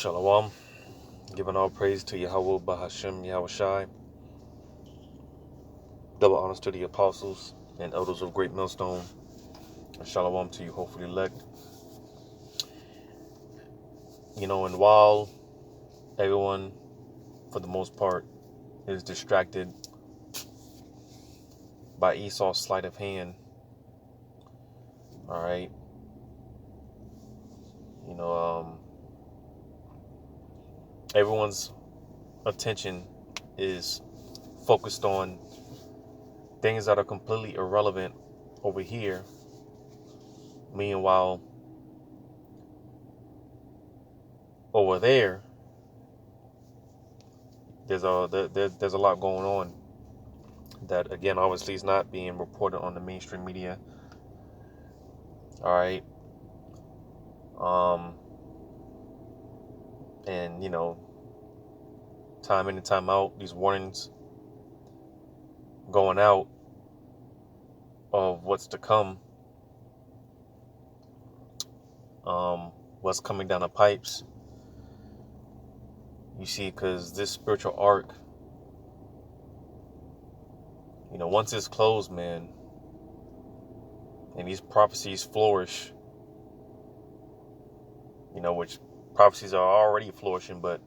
Shalom. Giving all praise to Yahweh Bahashem Yahushai. Double honors to the apostles and elders of Great Millstone. And shalom to you, hopefully elect. And while everyone, for the most part, is distracted by Esau's sleight of hand, all right, everyone's attention is focused on things that are completely irrelevant over here. Meanwhile, over there, there's a lot going on that, again, obviously is not being reported on the mainstream media. All right. And time in and time out, these warnings going out of what's to come, what's coming down the pipes. You see, because this spiritual arc, once it's closed, man, and these prophecies flourish, which prophecies are already flourishing, but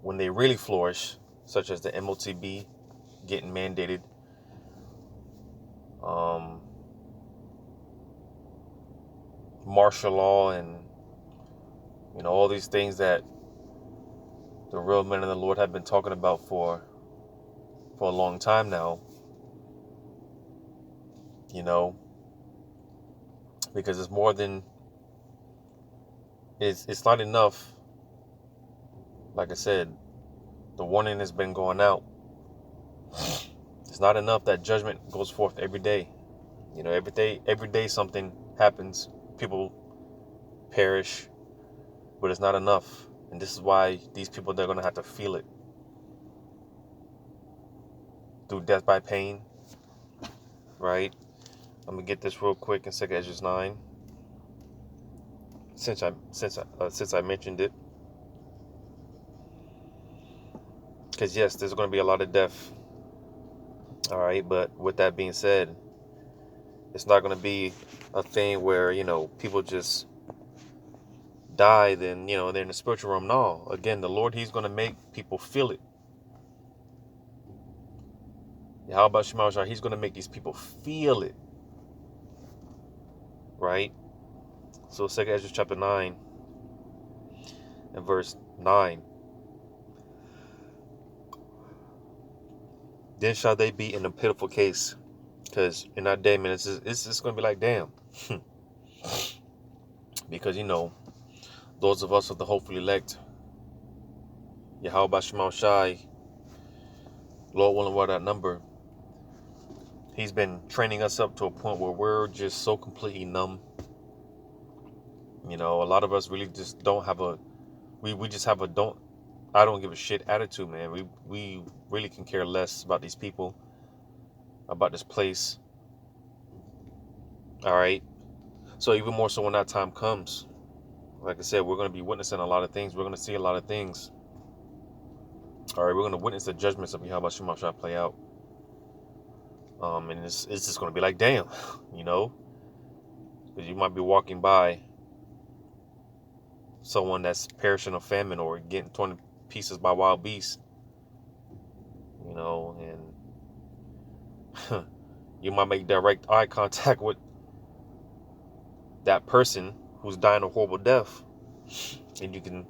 when they really flourish, such as the MOTB getting mandated, martial law, and all these things that the real men of the Lord have been talking about for a long time now, because it's more than it's not enough. Like I said, the warning has been going out. It's not enough that judgment goes forth every day. Every day something happens, people perish, but it's not enough. And this is why these people, they're going to have to feel it through death by pain, right? I'm gonna get this real quick in 2 Ezra 9, since I mentioned it, because yes, there's going to be a lot of death. All right, but with that being said, it's not going to be a thing where people just die, then they're in the spiritual realm. No, again, the Lord, He's going to make people feel it. How about Shemashah? He's going to make these people feel it, right? So 2 Ezra chapter 9 and verse 9. Then shall they be in a pitiful case, because in that day, man, it's just going to be like, damn. Because those of us of the hopefully elect, Yahweh Shema Shai, Lord willing, what that number, He's been training us up to a point where we're just so completely numb. A lot of us really just don't have we just have I don't give a shit attitude, man. We really can care less about these people, about this place. All right. So even more so when that time comes, like I said, we're going to be witnessing a lot of things. We're going to see a lot of things. All right. We're going to witness the judgments of Yahweh Shema Shai play out. And it's just going to be like, damn, because you might be walking by someone that's perishing of famine or getting torn to pieces by wild beasts, and you might make direct eye contact with that person who's dying a horrible death, and you're going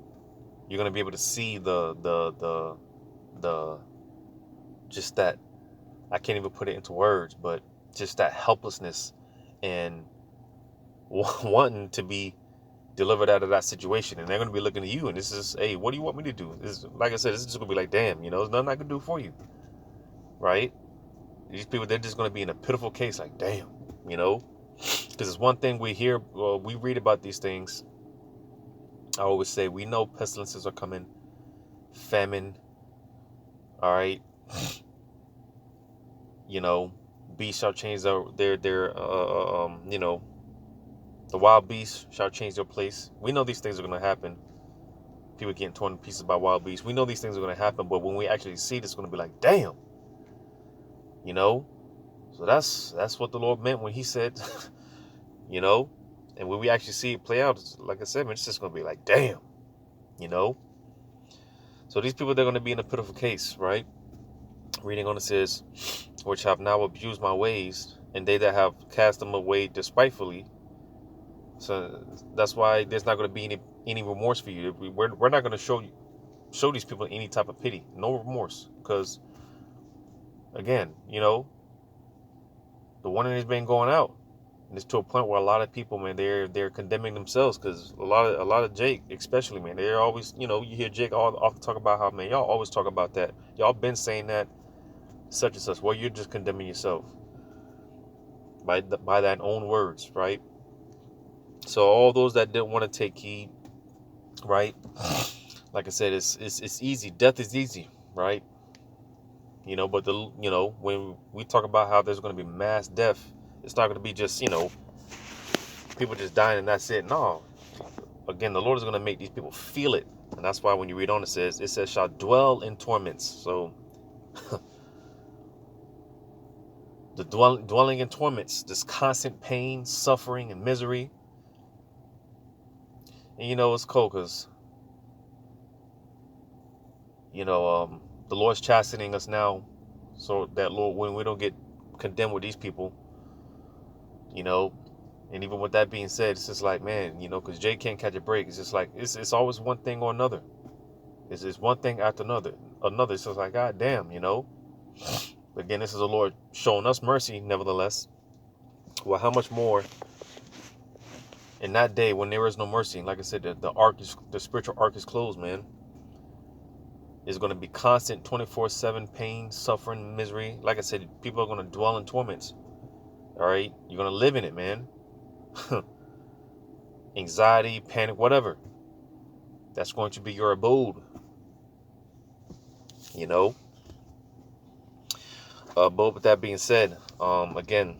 to be able to see the just that, I can't even put it into words, but just that helplessness and wanting to be delivered out of that situation. And they're going to be looking at you, and this is, hey, what do you want me to do? This is, like I said, this is just going to be like, damn, there's nothing I can do for you, right? These people, they're just going to be in a pitiful case, like, damn, because it's one thing we hear, we read about these things. I always say, we know pestilences are coming, famine, all right, beasts shall change their The wild beasts shall change their place. We know these things are going to happen. People getting torn to pieces by wild beasts. We know these things are going to happen, but when we actually see it, it's going to be like, damn, you know. So that's what the Lord meant when He said, you know. And when we actually see it play out, like I said, man, it's just going to be like, damn, you know. So these people, they're going to be in a pitiful case, right? Reading on, it says, which have now abused my ways, and they that have cast them away despitefully. So that's why there's not going to be any remorse for you. We're not going to show these people any type of pity, no remorse, because again, you know, the warning has been going out, and it's to a point where a lot of people, man, they're condemning themselves, because a lot of Jake, especially, man, they're always, you know, you hear Jake often talk about how, man, y'all always talk about that, y'all been saying that, such and such. Well, you're just condemning yourself by that own words, right? So all those that didn't want to take heed, right? Like I said, it's easy. Death is easy, right? You know, but when we talk about how there's going to be mass death, it's not going to be just, you know, people just dying and that's it. No. Again, the Lord is going to make these people feel it. And that's why when you read on, it says shall dwell in torments. So the dwelling in torments, this constant pain, suffering, and misery. And you know, it's cool because, you know, the Lord's chastening us now, so that, Lord, when we don't get condemned with these people, you know. And even with that being said, it's just like, man, you know, because Jay can't catch a break. It's just like, it's always one thing or another. It's just one thing after another. It's just like, God damn, you know. But again, this is the Lord showing us mercy, nevertheless. Well, how much more in that day when there is no mercy? And like I said, the spiritual arc is closed, man. It's going to be constant 24/7 pain, suffering, misery. Like I said, people are going to dwell in torments. All right? You're going to live in it, man. Anxiety, panic, whatever. That's going to be your abode. You know? But with that being said, again,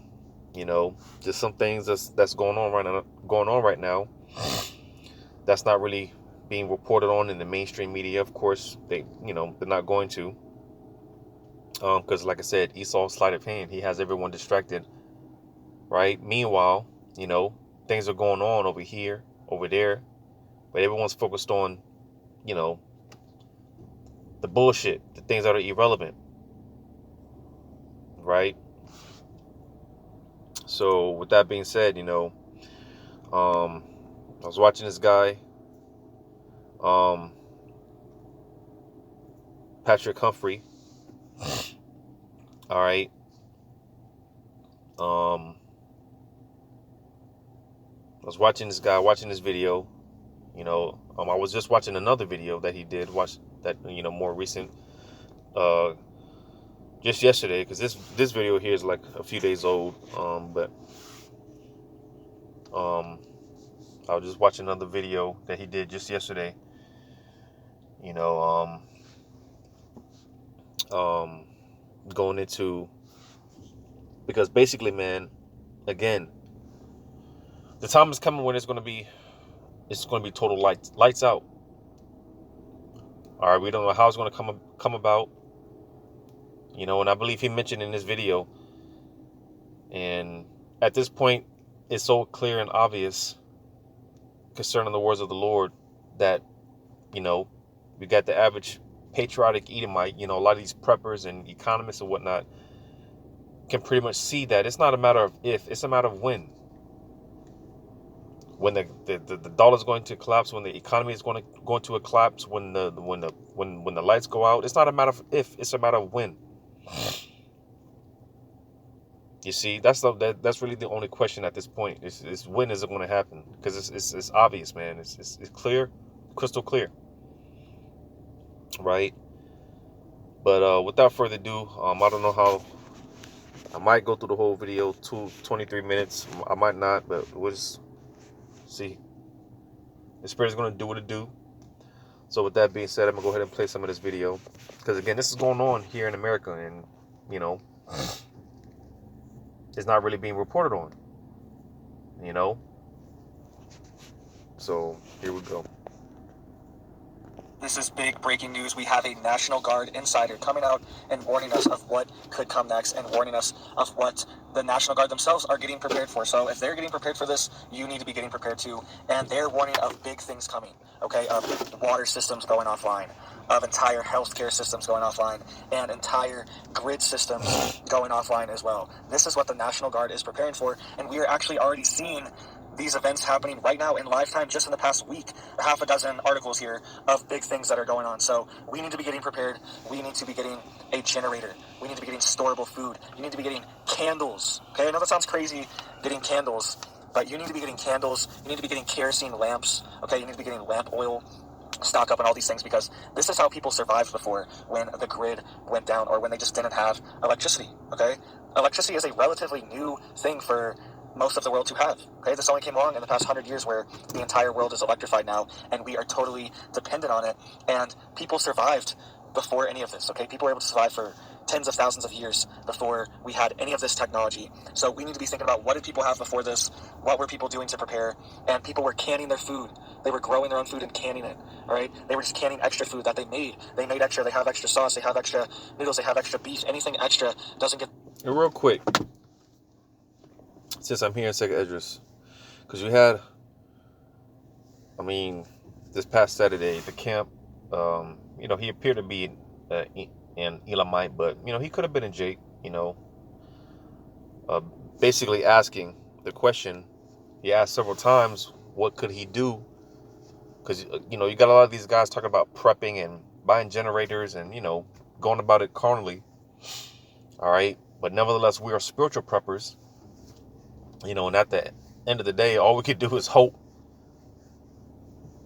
you know, just some things that's going on right now. That's not really being reported on in the mainstream media. Of course, they're not going to. Because like I said, Esau's sleight of hand, he has everyone distracted, right? Meanwhile, you know, things are going on over here, over there, but everyone's focused on, you know, the bullshit, the things that are irrelevant, right? So with that being said, you know, I was watching this guy, Patrick Humphrey. All right. I was watching this guy, watching this video. You know, I was just watching another video that he did. Watch that, you know, more recent, just yesterday, because this video here is like a few days old. But I was just watching another video that he did just yesterday. You know, going into, because basically, man, again, the time is coming when it's going to be total lights out. All right, we don't know how it's going to come about. You know, and I believe he mentioned in this video, and at this point, it's so clear and obvious concerning the words of the Lord that, you know, we got the average patriotic Edomite, you know, a lot of these preppers and economists and whatnot can pretty much see that it's not a matter of if, it's a matter of when. When the dollar's going to collapse, when the economy is going to collapse, when the lights go out, it's not a matter of if, it's a matter of when. You see, that's really the only question at this point. Is when is it going to happen? Because it's obvious, man. It's clear, crystal clear, right? But without further ado, I don't know how. I might go through the whole video, 23 minutes. I might not, but we'll just see. The Spirit's going to do what it do. So with that being said, I'm going to go ahead and play some of this video. Because again, this is going on here in America, and, you know, it's not really being reported on, you know. So here we go. This is big breaking news. We have a National Guard insider coming out and warning us of what could come next and warning us of what the National Guard themselves are getting prepared for. So if they're getting prepared for this, you need to be getting prepared too. And they're warning of big things coming, okay? Of water systems going offline, of entire healthcare systems going offline, and entire grid systems going offline as well. This is what the National Guard is preparing for, and we are actually already seeing these events happening right now in live time just in the past week. Half a dozen articles here of big things that are going on. So we need to be getting prepared. We need to be getting a generator. We need to be getting storable food. You need to be getting candles. Okay, I know that sounds crazy, getting candles, but you need to be getting candles. You need to be getting kerosene lamps. Okay, you need to be getting lamp oil. Stock up on all these things, because this is how people survived before when the grid went down or when they just didn't have electricity. Okay, electricity is a relatively new thing for most of the world to have. Okay, this only came along in the past 100 years where the entire world is electrified now and we are totally dependent on it, and people survived before any of this. Okay, people were able to survive for tens of thousands of years before we had any of this technology. So we need to be thinking about, what did people have before this? What were people doing to prepare? And people were canning their food. They were growing their own food and canning it. All right, they were just canning extra food that they made. They made extra. They have extra sauce. They have extra noodles. They have extra beef. Anything extra doesn't get. And real quick, since I'm here in Second Esdras, because you had, I mean, this past Saturday, the camp, he appeared to be an Elamite, but, he could have been in Jake, basically asking the question he asked several times, what could he do? Because, you got a lot of these guys talking about prepping and buying generators and, going about it carnally. All right. But nevertheless, we are spiritual preppers, and at the end of the day, all we could do is hope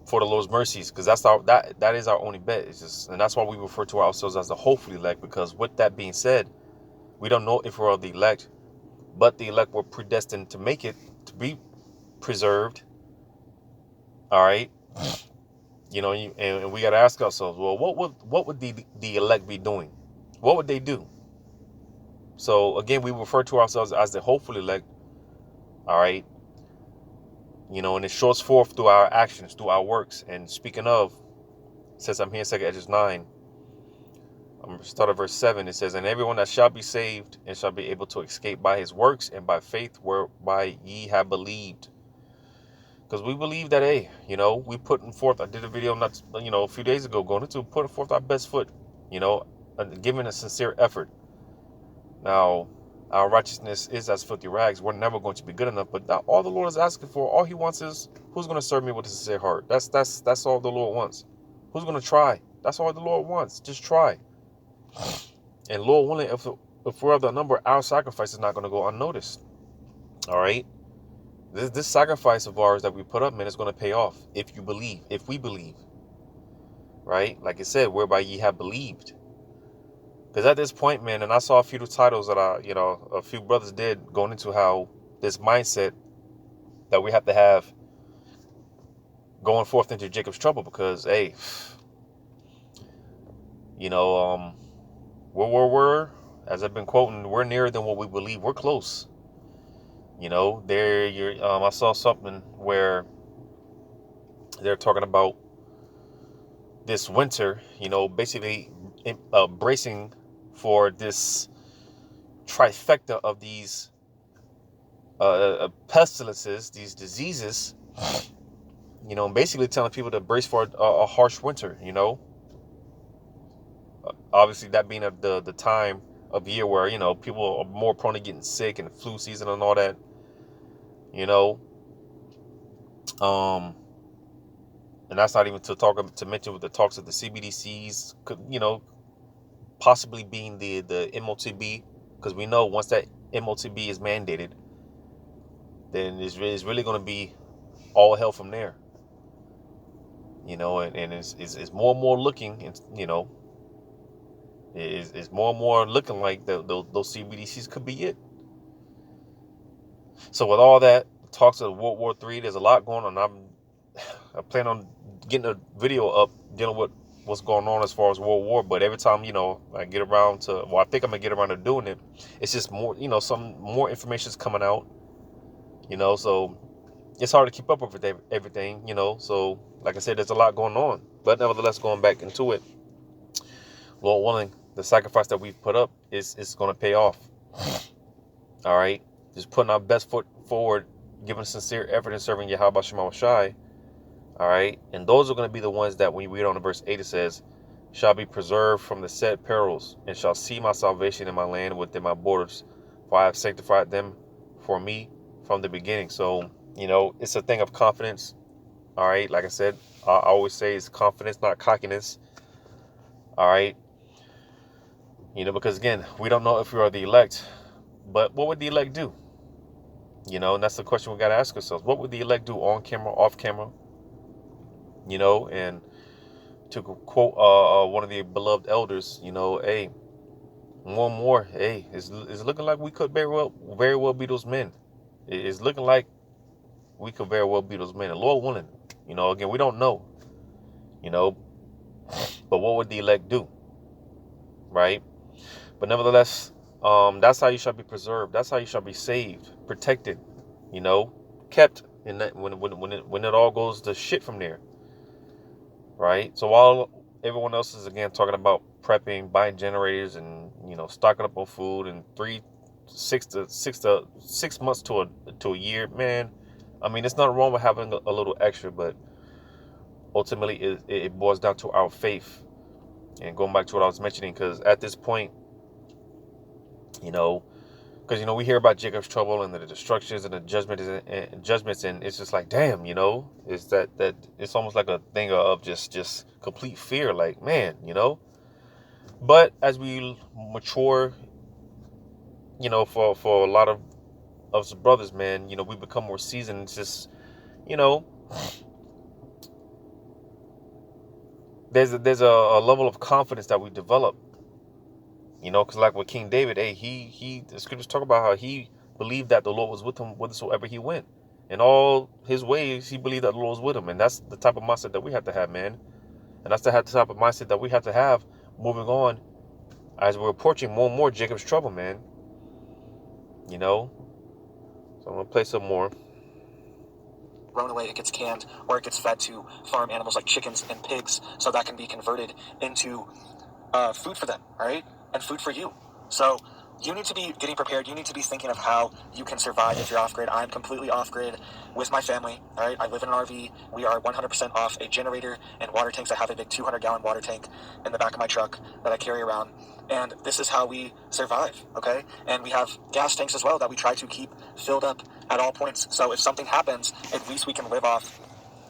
for the Lord's mercies, because that is our only bet. It's just, and that's why we refer to ourselves as the hopefully elect, because with that being said, we don't know if we're the elect, but the elect were predestined to make it, to be preserved. All right. And we got to ask ourselves, well, what would the elect be doing? What would they do? So again, we refer to ourselves as the hopeful elect. All right. And it shows forth through our actions, through our works. And speaking of, since I'm here in 2 Esdras 9, I'm going to start at verse 7. It says, and everyone that shall be saved and shall be able to escape by his works and by faith whereby ye have believed. Because we believe that, hey, we putting forth, I did a video a few days ago, going into putting forth our best foot, giving a sincere effort. Now, our righteousness is as filthy rags. We're never going to be good enough. But all the Lord is asking for, all he wants is, who's going to serve me with a sincere heart? That's all the Lord wants. Who's going to try? That's all the Lord wants. Just try. And Lord willing, if we're of the number, our sacrifice is not going to go unnoticed. All right? This sacrifice of ours that we put up, man, is going to pay off if we believe. Right? Like it said, whereby ye have believed. Because at this point, man, and I saw a few titles that a few brothers did going into how this mindset that we have to have going forth into Jacob's trouble, because, hey, we're, as I've been quoting, we're nearer than what we believe. We're close. I saw something where they're talking about this winter, basically bracing for this trifecta of these pestilences, these diseases, basically telling people to brace for a harsh winter, obviously that being the time of year where, people are more prone to getting sick, and flu season and all that, and that's not even to mention with the talks of the CBDCs, possibly being the MOTB, because we know once that MOTB is mandated, then it's really going to be all hell from there. And it's more and more looking, and it's more and more looking like those CBDCs could be it. So with all that talks of World War III, there's a lot going on. I plan on getting a video up dealing with what's going on as far as World War, but every time, I get around to, I think I'm gonna get around to doing it, it's just more, some more information is coming out, so it's hard to keep up with everything, So, like I said, there's a lot going on. But nevertheless, going back into it, Lord willing, the sacrifice that we've put up is going to pay off. All right, just putting our best foot forward, giving sincere effort in serving Yahweh Shema Shai. All right, and those are going to be the ones that when you read on the verse 8, it says, shall be preserved from the said perils, and shall see my salvation in my land within my borders, for I have sanctified them for me from the beginning. So, it's a thing of confidence. All right, like I said, I always say it's confidence, not cockiness. All right, because again, we don't know if we are the elect, but what would the elect do? And that's the question we got to ask ourselves. What would the elect do on camera, off camera? And to quote one of the beloved elders, hey, more, hey, it's looking like we could very well be those men. It's looking like we could very well be those men. And Lord willing, again, we don't know, but what would the elect do? Right? But nevertheless, that's how you shall be preserved. That's how you shall be saved, protected, kept in that when it all goes to shit from there. Right? So while everyone else is again talking about prepping, buying generators, and stocking up on food, and 6 months to a year, man. I mean, it's not wrong with having a little extra, but ultimately it boils down to our faith. And going back to what I was mentioning, because at this point, because we hear about Jacob's trouble and the destructions and the judgments, and it's just like, damn, it's that it's almost like a thing of just complete fear, like, man, But as we mature, for a lot of us brothers, man, we become more seasoned. It's just, there's a level of confidence that we develop. Because like with King David, hey, the scriptures talk about how he believed that the Lord was with him whithersoever he went. In all his ways, he believed that the Lord was with him. And that's the type of mindset that we have to have, man. And that's the type of mindset that we have to have moving on as we're approaching more and more Jacob's trouble, man. So I'm going to play some more. Thrown away, it gets canned, or it gets fed to farm animals like chickens and pigs, so that can be converted into food for them, all right? And food for you. So you need to be getting prepared. You need to be thinking of how you can survive if you're off grid. I'm completely off grid with my family, all right? I live in an RV. We are 100% off a generator and water tanks. I have a big 200-gallon water tank in the back of my truck that I carry around. And this is how we survive, okay? And we have gas tanks as well that we try to keep filled up at all points. So if something happens, at least we can live off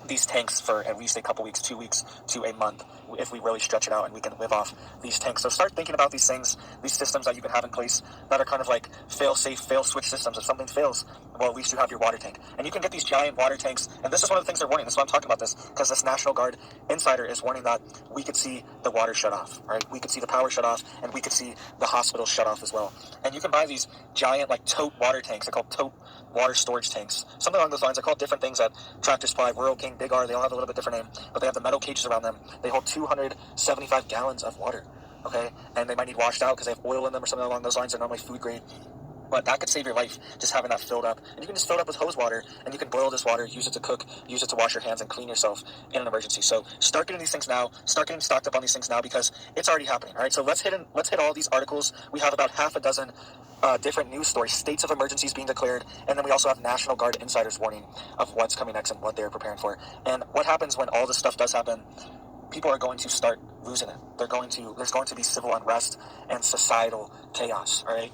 these tanks for at least a couple weeks, 2 weeks to a month, if we really stretch it out, and we can live off these tanks. So start thinking about these things, these systems that you can have in place that are kind of like fail-safe, fail-switch systems. If something fails, well, at least you have your water tank. And you can get these giant water tanks, and this is one of the things they're warning. That's why I'm talking about this, because this National Guard insider is warning that we could see the water shut off, right? We could see the power shut off, and we could see the hospitals shut off as well. And you can buy these giant, like, tote water tanks. They're called tote water storage tanks. Something along those lines. They're called different things at Tractor Supply, Rural King, Big R. They all have a little bit different name, but they have the metal cages around them. They hold 275 gallons of water, okay? And they might need washed out because they have oil in them or something along those lines. They're normally food grade. But that could save your life, just having that filled up. And you can just fill it up with hose water, and you can boil this water, use it to cook, use it to wash your hands and clean yourself in an emergency. So start getting these things now. Start getting stocked up on these things now, because it's already happening, all right? So let's hit all these articles. We have about half a dozen different news stories, states of emergencies being declared, and then we also have National Guard insiders warning of what's coming next and what they're preparing for. And what happens when all this stuff does happen? People are going to start losing it. There's going to be civil unrest and societal chaos, all right?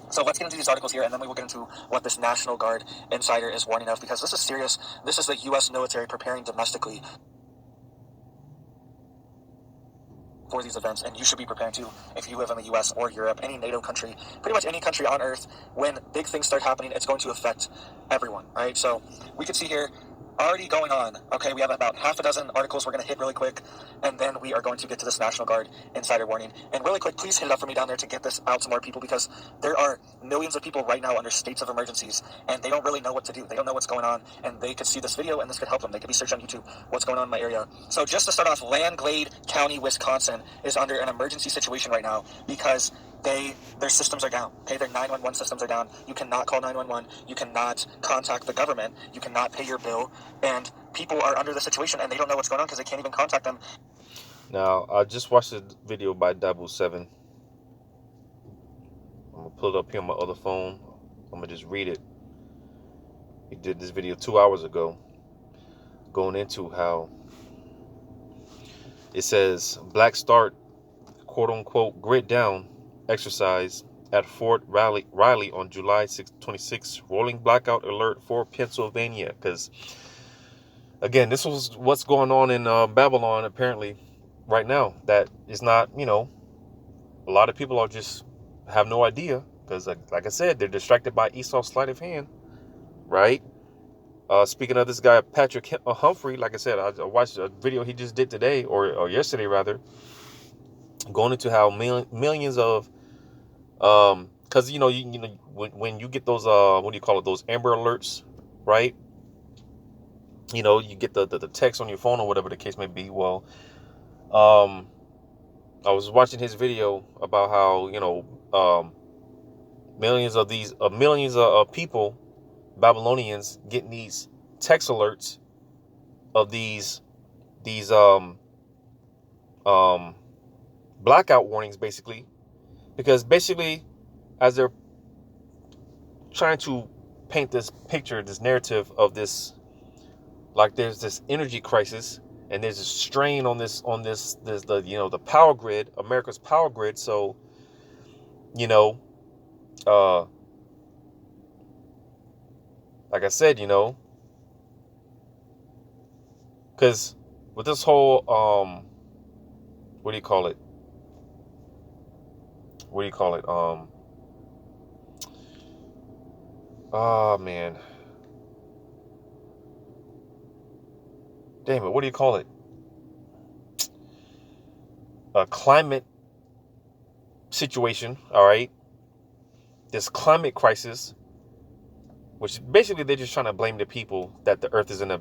So let's get into these articles here, and then we will get into what this National Guard insider is warning of, because this is serious. This is the U.S. military preparing domestically for these events, and you should be preparing too if you live in the U.S. or Europe, any NATO country, pretty much any country on Earth. When big things start happening, it's going to affect everyone, all right? So we can see here, already going on. Okay, we have about half a dozen articles we're going to hit really quick, and then we are going to get to this National Guard insider warning. And really quick, please hit it up for me down there to get this out to more people, because there are millions of people right now under states of emergencies, and they don't really know what to do. They don't know what's going on, and they could see this video, and this could help them. They could be searching on YouTube what's going on in my area. So just to start off, Landglade County, Wisconsin is under an emergency situation right now, because their systems are down. Okay, their 911 systems are down. You cannot call 911. You cannot contact the government. You cannot pay your bill, and people are under the situation and they don't know what's going on because they can't even contact them. Now, I just watched a video by Double7. I'm gonna pull it up here on my other phone. I'm gonna just read it. He did this video 2 hours ago, going into how it says Black Start, quote unquote, grit down exercise at Fort Riley on July 26, rolling blackout alert for Pennsylvania. Because again, this was what's going on in Babylon apparently right now. That is not, a lot of people are just have no idea because, like I said, they're distracted by Esau's sleight of hand, right? Speaking of this guy, Patrick Humphrey, like I said, I watched a video he just did today or yesterday rather, going into how millions of, because when you get those what do you call it, those Amber Alerts, right? You get the text on your phone or whatever the case may be. Well, I was watching his video about how millions of people, Babylonians, getting these text alerts of these blackout warnings, basically, because basically as they're trying to paint this picture, this narrative of this, like there's this energy crisis and there's a strain on the power grid, America's power grid. So like I said, because with this whole what do you call it? Oh man, damn it, what do you call it? A climate situation, all right? This climate crisis, which basically they're just trying to blame the people that the earth is in a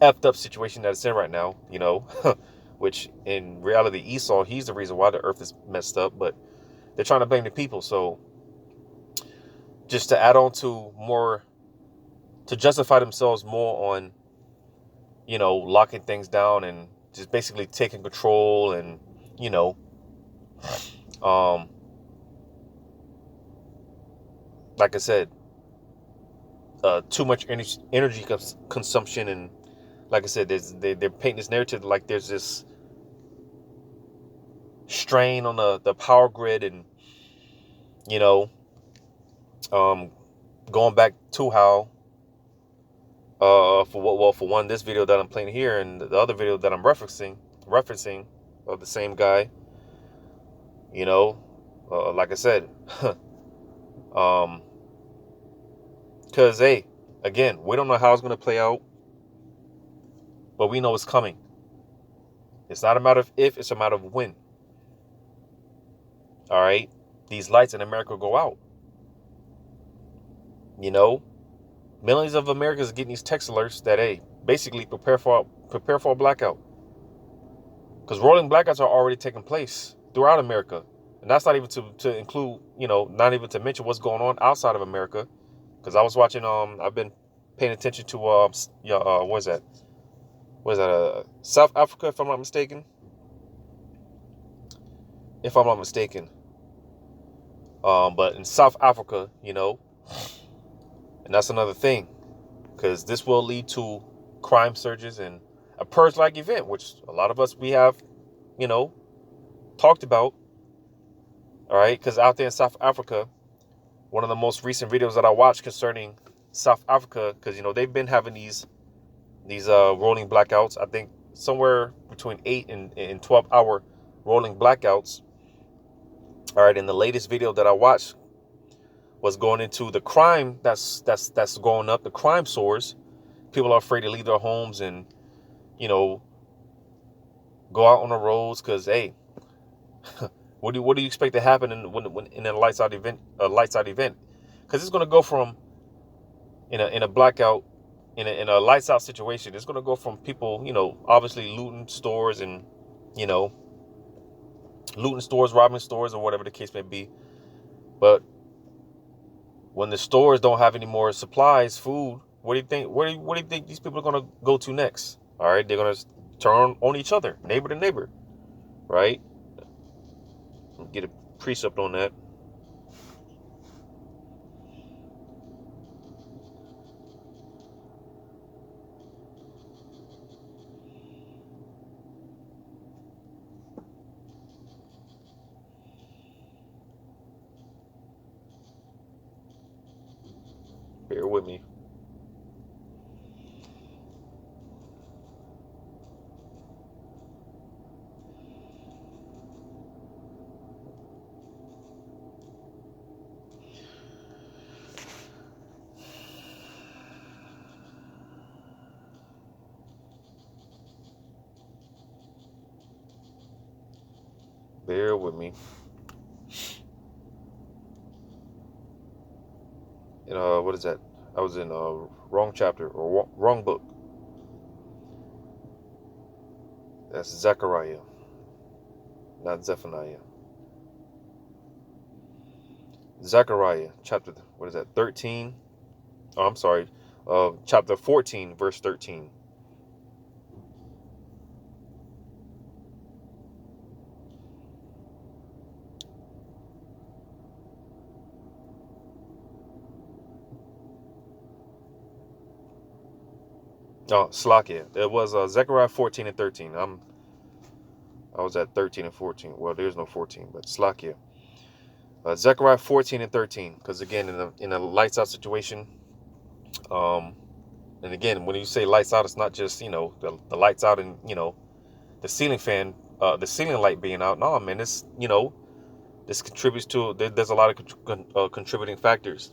effed up situation that it's in right now, which in reality, Esau, he's the reason why the earth is messed up, but they're trying to blame the people. So just to add on to more, to justify themselves more on, locking things down and just basically taking control and, like I said, too much energy consumption. And like I said, they're painting this narrative like there's this strain on the power grid. And, going back to how, for one, this video that I'm playing here and the other video that I'm referencing of the same guy, like I said, because, hey, again, we don't know how it's going to play out, but we know it's coming. It's not a matter of if, it's a matter of when. All right? These lights in America go out. Millions of Americans are getting these text alerts that, hey, basically prepare for a blackout. Because rolling blackouts are already taking place throughout America. And that's not even to include, not even to mention what's going on outside of America. Because I was watching, I've been paying attention to, what is that? South Africa, if I'm not mistaken. But in South Africa, and that's another thing, because this will lead to crime surges and a purge-like event, which a lot of us, we have, talked about. All right, because out there in South Africa, one of the most recent videos that I watched concerning South Africa, because they've been having these rolling blackouts. I think somewhere between 8 and 12-hour rolling blackouts. All right, and the latest video that I watched was going into the crime that's going up, the crime soars. People are afraid to leave their homes and go out on the roads because, hey, what do you expect to happen in a lights out event? Because it's going to go from in a blackout, in a lights out situation. It's going to go from people obviously looting stores and looting stores, robbing stores, or whatever the case may be. But when the stores don't have any more supplies, food, what do you think? What do you think these people are gonna go to next? All right, they're gonna turn on each other, neighbor to neighbor, right? Get a precept on that. Bear with me. Bear with me. And what is that? I was in wrong chapter or wrong book. That's Zechariah, not Zephaniah. Zechariah chapter, what is that? 13. Oh, I'm sorry. Chapter 14, verse 13. Oh, Slakia. It was Zechariah 14 and 13. I was at 13 and 14. Well, there's no 14, but Slakia. Zechariah 14 and 13. Because again, in a lights out situation, and again, when you say lights out, it's not just the lights out and the ceiling fan, the ceiling light being out. No, man, this contributes to. There's a lot of contributing factors.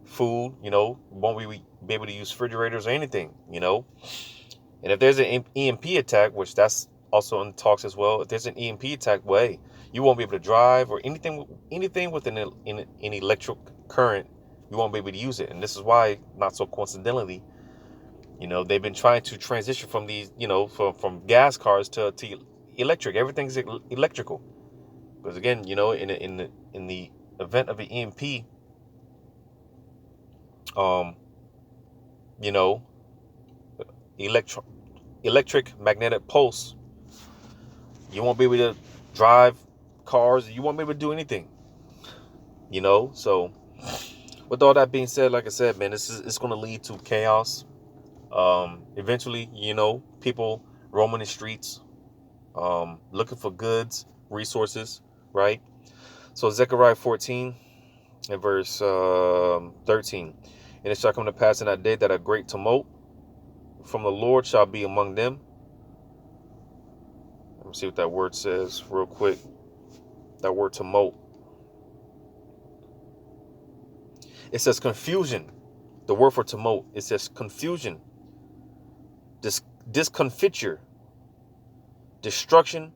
Food. Won't we be able to use refrigerators or anything? And if there's an EMP attack, which that's also in talks as well, if there's an EMP attack, well, hey, you won't be able to drive or anything with an electric current. You won't be able to use it. And this is why, not so coincidentally, they've been trying to transition from these, from gas cars to electric. Everything's electrical. Because again, in the event of an EMP, you know, electric magnetic pulse, you won't be able to drive cars. You won't be able to do anything. So with all that being said, like I said, man, it's going to lead to chaos. Eventually, people roaming the streets, looking for goods, resources, right? So Zechariah 14 and verse 13. And it shall come to pass in that day that a great tumult from the Lord shall be among them. Let me see what that word says real quick. That word tumult. It says confusion. The word for tumult, it says confusion, discomfiture, destruction,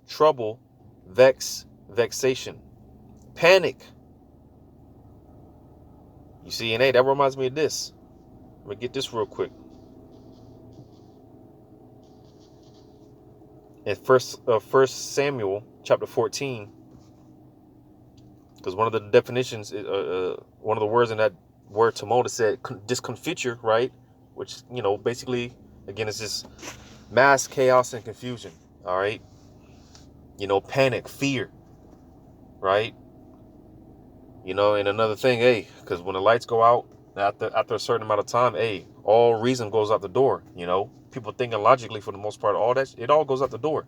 trouble, vexation, panic. You see, and hey, that reminds me of this. Let me get this real quick. In First Samuel chapter 14, because one of the definitions, one of the words in that word tumult said discomfiture, right? Which basically, again, it's just mass chaos and confusion. All right, panic, fear, right? And another thing, hey, because when the lights go out after a certain amount of time, hey, all reason goes out the door. People thinking logically for the most part, all that, it all goes out the door.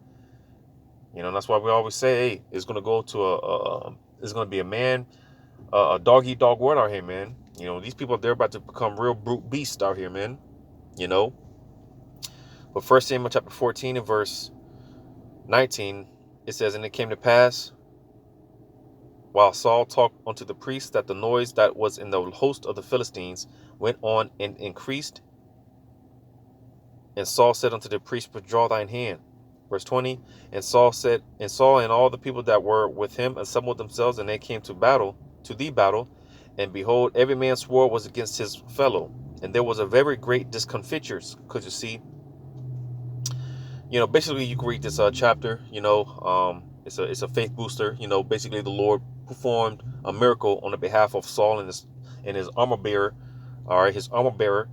That's why we always say, hey, it's gonna go to it's gonna be a man, a dog eat dog world out here, man. These people, they're about to become real brute beasts out here, man. But First Samuel chapter 14 and verse 19, it says, and it came to pass, while Saul talked unto the priest, that the noise that was in the host of the Philistines went on and increased. And Saul said unto the priest, withdraw thine hand. Verse 20, and Saul and all the people that were with him assembled themselves, and they came to the battle, and behold, every man's sword was against his fellow, and there was a very great discomfiture. Could you see? Basically you can read this chapter. It's a faith booster. Basically the Lord performed a miracle on the behalf of Saul and his armor bearer. All right, his armor bearer.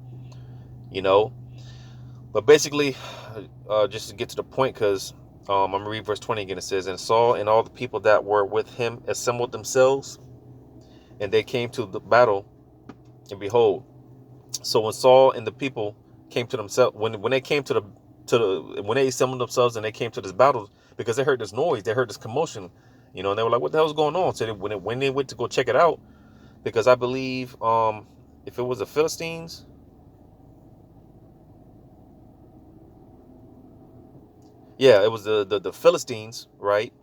You know, but basically, just to get to the point, because I'm gonna read verse 20 again. It says, "And Saul and all the people that were with him assembled themselves, and they came to the battle. And behold, so when Saul and the people came to themselves, when they came when they assembled themselves and they came to this battle, because they heard this noise, they heard this commotion, and they were like, what the hell's going on? So when they went to go check it out, because I believe if it was the Philistines, yeah, it was the Philistines, right?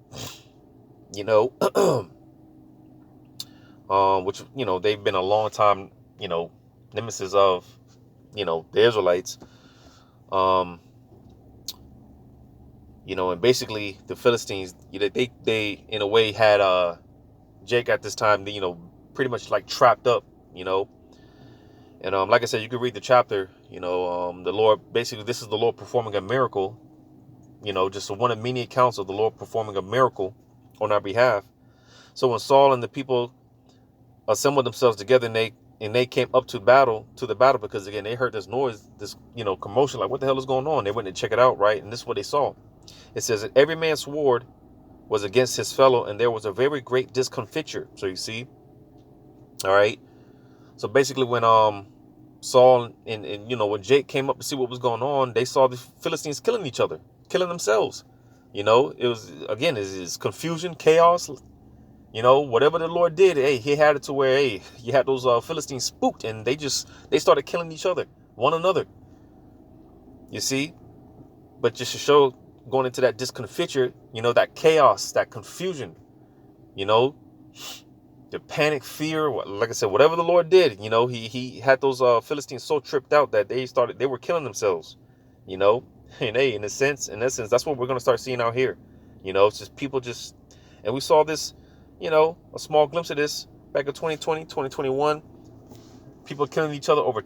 Which they've been a long time, nemesis of the Israelites. um and basically the Philistines, they in a way had Jake at this time, pretty much like trapped up, and like I said, you can read the chapter. The Lord, basically this is the Lord performing a miracle, just one of many accounts of the Lord performing a miracle on our behalf. So when Saul and the people assembled themselves together, and they came up to the battle, because again they heard this noise, this commotion, like what the hell is going on. They went to check it out, right? And this is what they saw. It says that every man's sword was against his fellow, and there was a very great discomfiture. So you see, all right. So basically, when Saul and when Jake came up to see what was going on, they saw the Philistines killing each other, killing themselves. It was, again, is confusion, chaos. Whatever the Lord did, hey, he had it to where, hey, you had those Philistines spooked, and they started killing each other, one another. You see, but just to show, going into that discomfiture, that chaos, that confusion, the panic, fear, like I said, whatever the Lord did, he had those Philistines so tripped out that they were killing themselves, you know, and hey, in essence, that's what we're going to start seeing out here. It's just people and we saw this, a small glimpse of this back in 2020, 2021, people killing each other over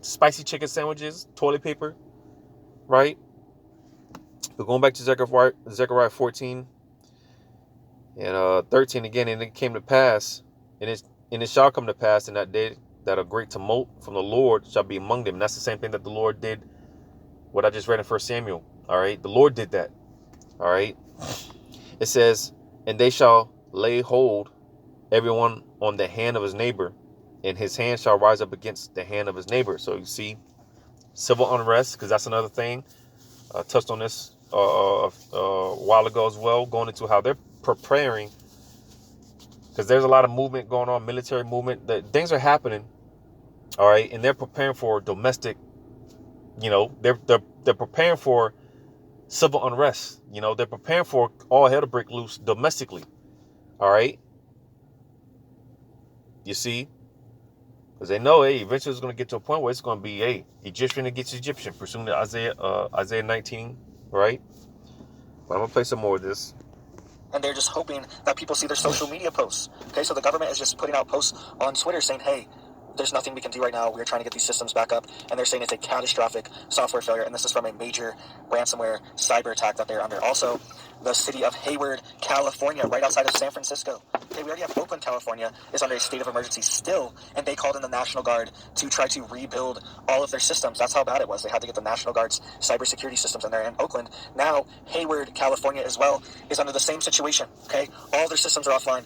spicy chicken sandwiches, toilet paper, right? But going back to Zechariah 14 and 13 again, and it came to pass, and it shall come to pass in that day that a great tumult from the Lord shall be among them. And that's the same thing that the Lord did, what I just read in 1 Samuel. All right, the Lord did that. All right, it says, and they shall lay hold everyone on the hand of his neighbor, and his hand shall rise up against the hand of his neighbor. So you see, civil unrest, because that's another thing. I touched on this a while ago as well, going into how they're preparing, because there's a lot of movement going on, military movement, that things are happening, all right, and they're preparing for domestic, they're preparing for civil unrest, they're preparing for all hell to break loose domestically, all right. You see, because they know, hey, eventually it's going to get to a point where it's going to be, hey, Egyptian against Egyptian, pursuing Isaiah 19, right? But I'm going to play some more of this. And they're just hoping that people see their social media posts. Okay, so the government is just putting out posts on Twitter saying, hey, there's nothing we can do right now. We're trying to get these systems back up. And they're saying it's a catastrophic software failure. And this is from a major ransomware cyber attack that they're under. Also, the city of Hayward, California, right outside of San Francisco. Okay, we already have Oakland, California, is under a state of emergency still. And they called in the National Guard to try to rebuild all of their systems. That's how bad it was. They had to get the National Guard's cybersecurity systems in there. And Oakland, now Hayward, California as well, is under the same situation. Okay, all their systems are offline,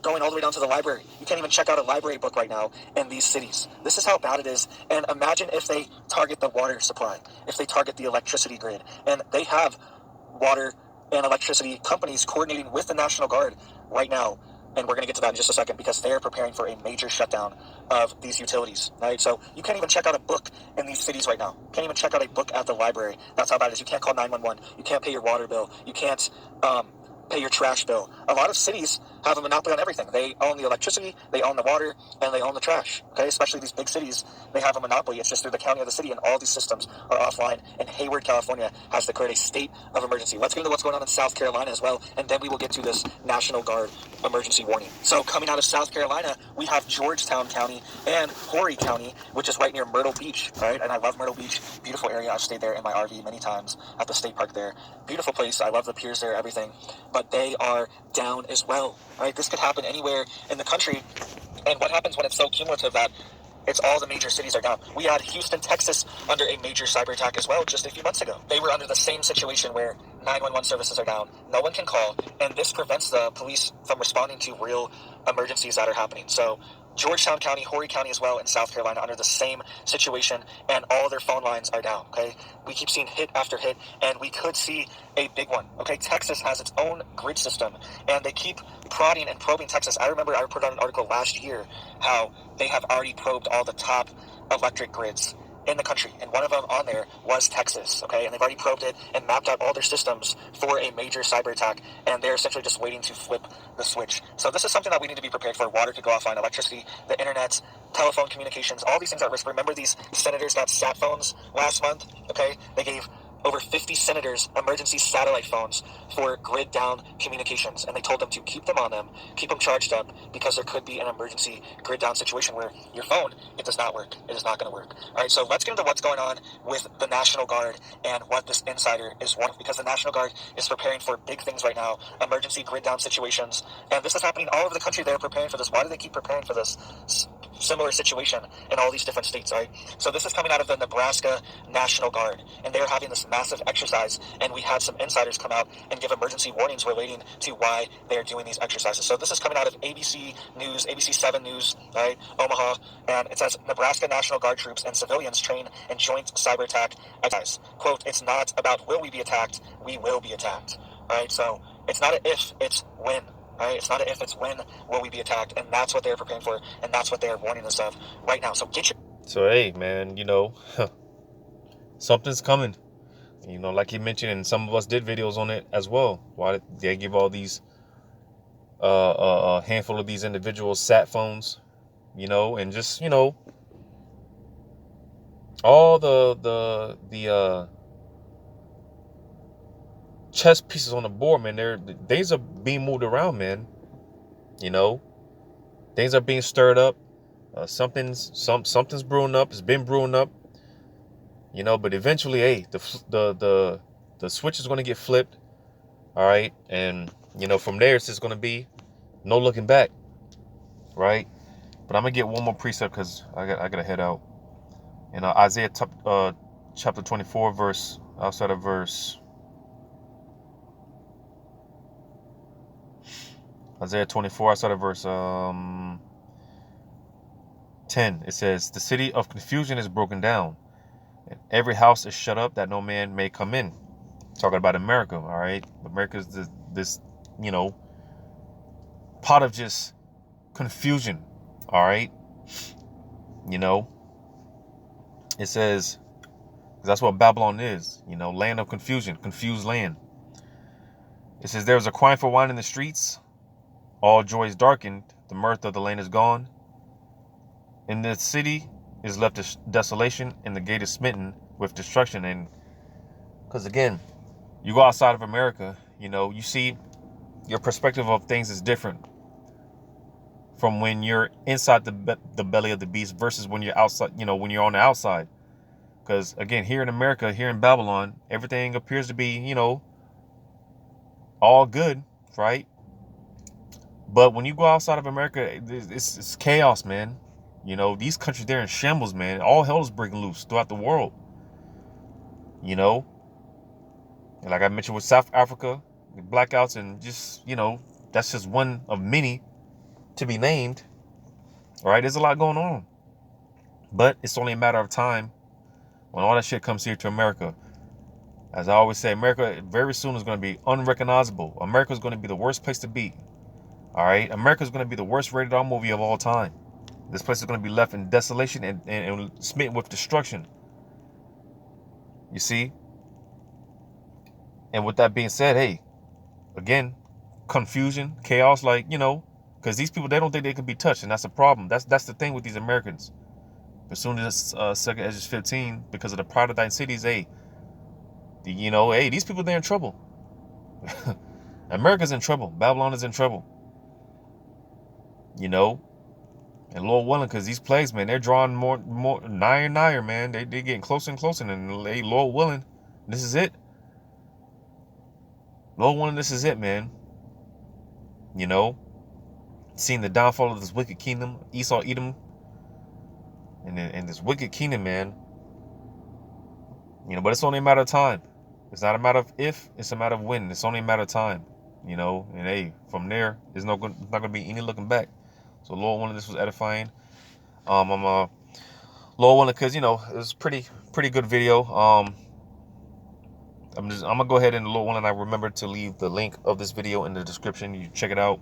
going all the way down to the library. You can't even check out a library book right now in these cities. This is how bad it is. And imagine if they target the water supply, if they target the electricity grid. And they have water and electricity companies coordinating with the National Guard right now. And we're going to get to that in just a second, because they're preparing for a major shutdown of these utilities, right? So you can't even check out a book in these cities right now. Can't even check out a book at the library. That's how bad it is. You can't call 911. You can't pay your water bill. You can't pay your trash bill. A lot of cities have a monopoly on everything. They own the electricity, they own the water, and they own the trash. Okay, especially these big cities, they have a monopoly. It's just through the county of the city, and all these systems are offline. And Hayward, California, has declared a state of emergency. Let's get into what's going on in South Carolina as well, and then we will get to this National Guard emergency warning. So coming out of South Carolina, we have Georgetown County and Horry County, which is right near Myrtle Beach, right? And I love Myrtle Beach, beautiful area. I've stayed there in my RV many times at the state park there. Beautiful place. I love the piers there, everything. But they are down as well, right? This could happen anywhere in the country. And what happens when it's so cumulative that it's all the major cities are down? We had Houston, Texas under a major cyber attack as well just a few months ago. They were under the same situation where 911 services are down. No one can call, and this prevents the police from responding to real emergencies that are happening. So Georgetown County, Horry County as well in South Carolina under the same situation, and all their phone lines are down, okay? We keep seeing hit after hit, and we could see a big one, okay? Texas has its own grid system, and they keep prodding and probing Texas. I remember I reported on an article last year how they have already probed all the top electric grids in the country, and one of them on there was Texas, okay? And they've already probed it and mapped out all their systems for a major cyber attack, and they're essentially just waiting to flip the switch. So this is something that we need to be prepared for. Water could go offline, electricity, the internet, telephone communications, all these things are at risk. Remember these senators got sat phones last month, okay? They gave over 50 senators emergency satellite phones for grid down communications, and they told them to keep them on them, keep them charged up, because there could be an emergency grid down situation where your phone, it does not work. It is not going to work. All right, so let's get into what's going on with the National Guard and what this insider is wanting, because the National Guard is preparing for big things right now, emergency grid down situations, and this is happening all over the country. They're preparing for this. Why do they keep preparing for this similar situation in all these different states, right? So this is coming out of the Nebraska National Guard, and they're having this massive exercise, and we had some insiders come out and give emergency warnings relating to why they're doing these exercises. So this is coming out of ABC News, ABC 7 News, right, Omaha, and it says Nebraska National Guard troops and civilians train in joint cyber attack exercise. Quote, it's not about will we be attacked, we will be attacked, right? So it's not an if, it's when. Right? It's not an if, it's when will we be attacked, and that's what they're preparing for, and that's what they're warning us of right now. So get your... So, hey, man, something's coming. Like you mentioned, and some of us did videos on it as well. Why they give all these a handful of these individuals sat phones, and just all the chess pieces on the board, man. Things are being moved around, man. Things are being stirred up. Something's brewing up. It's been brewing up. But eventually, hey, the switch is going to get flipped. All right, and from there it's just going to be no looking back, right? But I'm gonna get one more precept because I gotta head out. In Isaiah chapter 24, Isaiah 24, outside of verse 10, it says, "The city of confusion is broken down, and every house is shut up that no man may come in." Talking about America, all right? America is this pot of just confusion, all right? It says, that's what Babylon is, land of confusion, confused land. It says, "There is a crying for wine in the streets. All joy is darkened. The mirth of the land is gone. In the city is left desolation, and the gate is smitten with destruction." And because, again, you go outside of America, you see your perspective of things is different from when you're inside the belly of the beast versus when you're outside, when you're on the outside. Because, again, here in America, here in Babylon, everything appears to be, all good, right? But when you go outside of America, it's chaos, man. These countries, they're in shambles, man. All hell is breaking loose throughout the world. And like I mentioned with South Africa, the blackouts, and just, that's just one of many to be named. All right, there's a lot going on. But it's only a matter of time when all that shit comes here to America. As I always say, America very soon is going to be unrecognizable. America is going to be the worst place to be. All right, America is going to be the worst rated R movie of all time. This place is going to be left in desolation and smitten with destruction. You see? And with that being said, hey, again, confusion, chaos, like, because these people, they don't think they can be touched, and that's a problem. That's the thing with these Americans. As soon as second edge is 15, because of the pride of thine cities, hey, hey, these people, they're in trouble. America's in trouble. Babylon is in trouble. And Lord willing, because these plagues, man, they're drawing more nigher and nigher, man. They're getting closer and closer, and hey, Lord willing, this is it. Lord willing, this is it, man. Seeing the downfall of this wicked kingdom, Esau, Edom, and this wicked kingdom, man. But it's only a matter of time. It's not a matter of if, it's a matter of when. It's only a matter of time. And hey, from there, there's not going to be any looking back. So Lord willing, this was edifying. I'm Lord willing, because it was pretty good video. I'm gonna go ahead and Lord willing, I remember to leave the link of this video in the description. You check it out.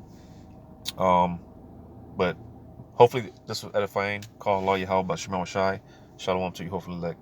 But hopefully this was edifying. Call Allah Yahweh Bashir Shai. Shalom to you. Hopefully,